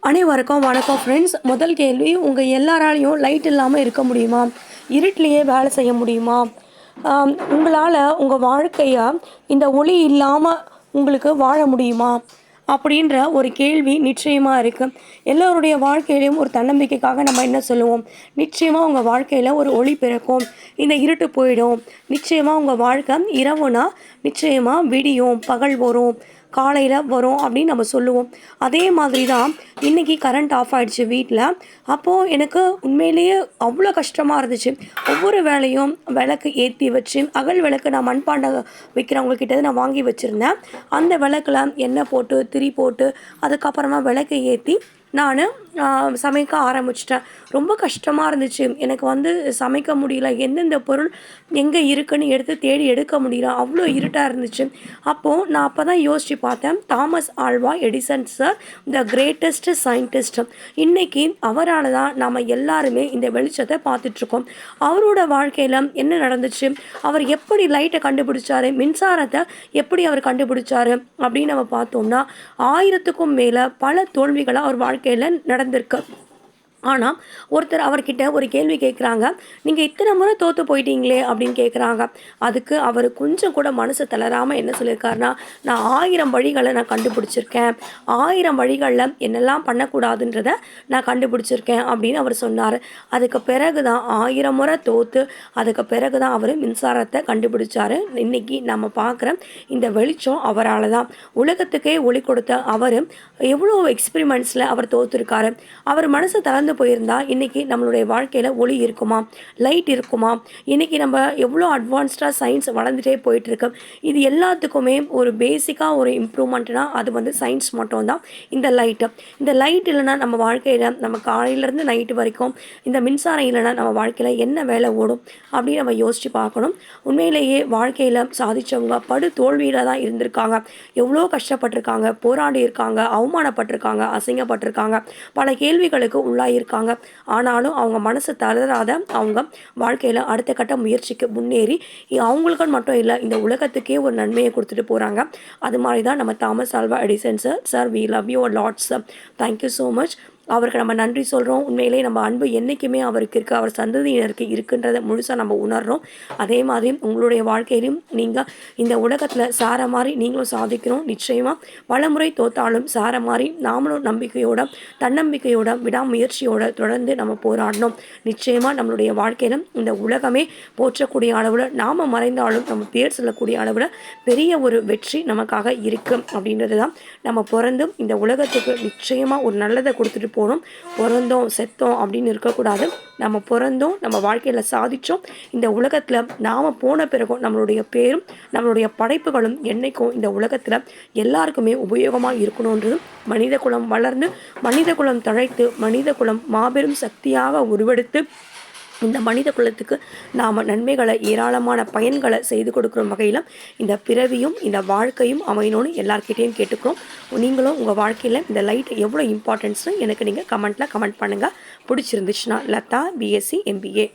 அனைவருக்கும் வணக்கம் ஃப்ரெண்ட்ஸ். முதல் கேள்வி, உங்கள் எல்லாராலையும் லைட் இல்லாமல் இருக்க முடியுமா? இருட்டிலேயே வேலை செய்ய முடியுமா? உங்களால் உங்கள் வாழ்க்கையை இந்த ஒளி இல்லாமல் உங்களுக்கு வாழ முடியுமா? அப்படின்ற ஒரு கேள்வி நிச்சயமாக இருக்குது. எல்லோருடைய வாழ்க்கையிலையும் ஒரு தன்னம்பிக்கைக்காக நம்ம என்ன சொல்லுவோம்? நிச்சயமாக உங்கள் வாழ்க்கையில் ஒரு ஒளி பிறக்கும், இந்த இருட்டு போயிடும். நிச்சயமாக உங்கள் வாழ்க்கை இரவுனா நிச்சயமாக விடியும், பகல் வரும், காலையில் வரும் அப்படின்னு நம்ம சொல்லுவோம். அதே மாதிரி தான் இன்றைக்கி கரண்ட் ஆஃப் ஆகிடுச்சு வீட்டில். அப்போது எனக்கு உண்மையிலேயே அவ்வளோ கஷ்டமாக இருந்துச்சு. ஒவ்வொரு வேலையும் விளக்கு ஏற்றி வச்சு, அகல் விளக்கு நான் மண்பாண்டம் விற்கிறவங்கக்கிட்ட நான் வாங்கி வச்சுருந்தேன். அந்த விளக்கில் எண்ணெய் போட்டு திரி போட்டு அதுக்கப்புறமா விளக்கை ஏற்றி நான் சமைக்க ஆரம்பிச்சிட்டேன். ரொம்ப கஷ்டமாக இருந்துச்சு. எனக்கு சமைக்க முடியல. எந்தெந்த பொருள் எங்கே இருக்குன்னு எடுத்து தேடி எடுக்க முடியல. அவ்வளோ இருட்டாக இருந்துச்சு. நான் அப்போ தான் யோசித்து பார்த்தேன், Thomas Alva Edison sir the greatest scientist. இன்றைக்கி அவரால் தான் நாம் எல்லாருமே இந்த வெளிச்சத்தை பார்த்துட்ருக்கோம். அவரோட வாழ்க்கையில் என்ன நடந்துச்சு, அவர் எப்படி லைட்டை கண்டுபிடிச்சாரு, மின்சாரத்தை எப்படி அவர் கண்டுபிடிச்சாரு அப்படின்னு நம்ம பார்த்தோம்னா 1000க்கும் மேலே பல தோல்விகளை அவர் வாழ்க்கையில் நடந்திருக்கு. ஆனால் ஒருத்தர் அவர்கிட்ட ஒரு கேள்வி கேட்குறாங்க, நீங்கள் இத்தனை முறை தோற்று போயிட்டீங்களே அப்படின்னு கேட்குறாங்க. அதுக்கு அவர் கொஞ்சம் கூட மனசு தளராமல் என்ன சொல்லியிருக்காருன்னா, நான் 1000 வழிகளை நான் கண்டுபிடிச்சிருக்கேன், 1000 வழிகளில் என்னெல்லாம் பண்ணக்கூடாதுன்றதை நான் கண்டுபிடிச்சிருக்கேன் அப்படின்னு அவர் சொன்னார். அதுக்கு பிறகு தான் 1000 முறை தோற்று அதுக்கு பிறகு தான் அவர் மின்சாரத்தை கண்டுபிடிச்சார். இன்றைக்கி நம்ம பார்க்குற இந்த வெளிச்சம் அவரால் தான். உலகத்துக்கே ஒளி கொடுத்த அவர் எவ்வளோ எக்ஸ்பிரிமெண்ட்ஸில் அவர் தோற்றுருக்காரு. அவர் மனசு தளர்ந்து போயிருந்தா இன்றைக்கி நம்மளுடைய வாழ்க்கையில் ஒளி இருக்குமா, லைட் இருக்குமா? இன்றைக்கி நம்ம எவ்வளோ அட்வான்ஸ்டாக சயின்ஸ் வளர்ந்துட்டே போயிட்டுருக்கு. இது எல்லாத்துக்குமே ஒரு பேசிக்காக ஒரு இம்ப்ரூவ்மெண்ட்னால் அது சயின்ஸ் மட்டும்தான். இந்த லைட் இல்லைன்னா நம்ம வாழ்க்கையில், நம்ம காலையிலேருந்து நைட்டு வரைக்கும் இந்த மின்சாரம் இல்லைன்னா நம்ம வாழ்க்கையில் என்ன வேலை ஓடும் அப்படின்னு நம்ம யோசித்து பார்க்கணும். உண்மையிலேயே வாழ்க்கையில் சாதித்தவங்க படு தோல்வியில் தான் இருந்திருக்காங்க. எவ்வளோ கஷ்டப்பட்டிருக்காங்க, போராடி இருக்காங்க, அவமானப்பட்டிருக்காங்க, அசிங்கப்பட்டிருக்காங்க, பல கேள்விகளுக்கு உள்ளாயிருக்காங்க. ஆனாலும் அவங்க மனசு தளராத அவங்க வாழ்க்கையில் அடுத்த கட்ட முயற்சிக்கு முன்னேறி அவங்களுக்குன்னு மட்டும் இல்லை, இந்த உலகத்துக்கே ஒரு நன்மையை கொடுத்துட்டு போகிறாங்க. அது மாதிரி தான் நம்ம Thomas Alva Edison sir. We love you lots. Thank you so much. அவருக்கு நம்ம நன்றி சொல்கிறோம். உண்மையிலே நம்ம அன்பு என்றைக்குமே அவருக்கு இருக்குது, அவர் சந்ததியினருக்கு இருக்குன்றதை முழுசாக நம்ம உணர்கிறோம். அதே மாதிரி உங்களுடைய வாழ்க்கையிலும் நீங்கள் இந்த உலகத்தில் சார மாதிரி நீங்களும் சாதிக்கணும். நிச்சயமாக பலமுறை தோற்றாலும் சார மாதிரி நாமளும் நம்பிக்கையோட, தன்னம்பிக்கையோட, விடாமுயற்சியோட தொடர்ந்து நம்ம போராடணும். நிச்சயமாக நம்மளுடைய வாழ்க்கையிலும் இந்த உலகமே போற்றக்கூடிய அளவில், நாம் மறைந்தாலும் நம்ம பேர் சொல்லக்கூடிய அளவில் பெரிய ஒரு வெற்றி நமக்காக இருக்குது அப்படின்றது தான். நம்ம பிறந்தும் இந்த உலகத்துக்கு நிச்சயமாக ஒரு நல்லதை கொடுத்துட்டு போகணும். பிறந்தோம் செத்தோம் அப்படின்னு இருக்கக்கூடாது. நம்ம பிறந்தோம், நம்ம வாழ்க்கையில் சாதித்தோம், இந்த உலகத்தில் நாம் போன பிறகும் நம்மளுடைய பேரும் நம்மளுடைய படைப்புகளும் என்றைக்கும் இந்த உலகத்தில் எல்லாருக்குமே உபயோகமாக இருக்கணுன்றது. மனித குலம் வளர்ந்து, மனித குலம் தழைத்து, மனித குலம் மாபெரும் சக்தியாக உருவெடுத்து இந்த மனித குலத்துக்கு நாம் நன்மைகளை, ஏராளமான பயன்களை செய்து கொடுக்குற வகையில் இந்த பிறவியும் இந்த வாழ்க்கையும் அமையணும்னு எல்லார்கிட்டையும் கேட்டுக்கிறோம். நீங்களும் உங்கள் வாழ்க்கையில் இந்த லைட் எவ்வளோ இம்பார்ட்டன்ஸ்னு எனக்கு நீங்கள் கமெண்ட் பண்ணுங்கள். பிடிச்சிருந்துச்சுன்னா லதா, BSc MBA.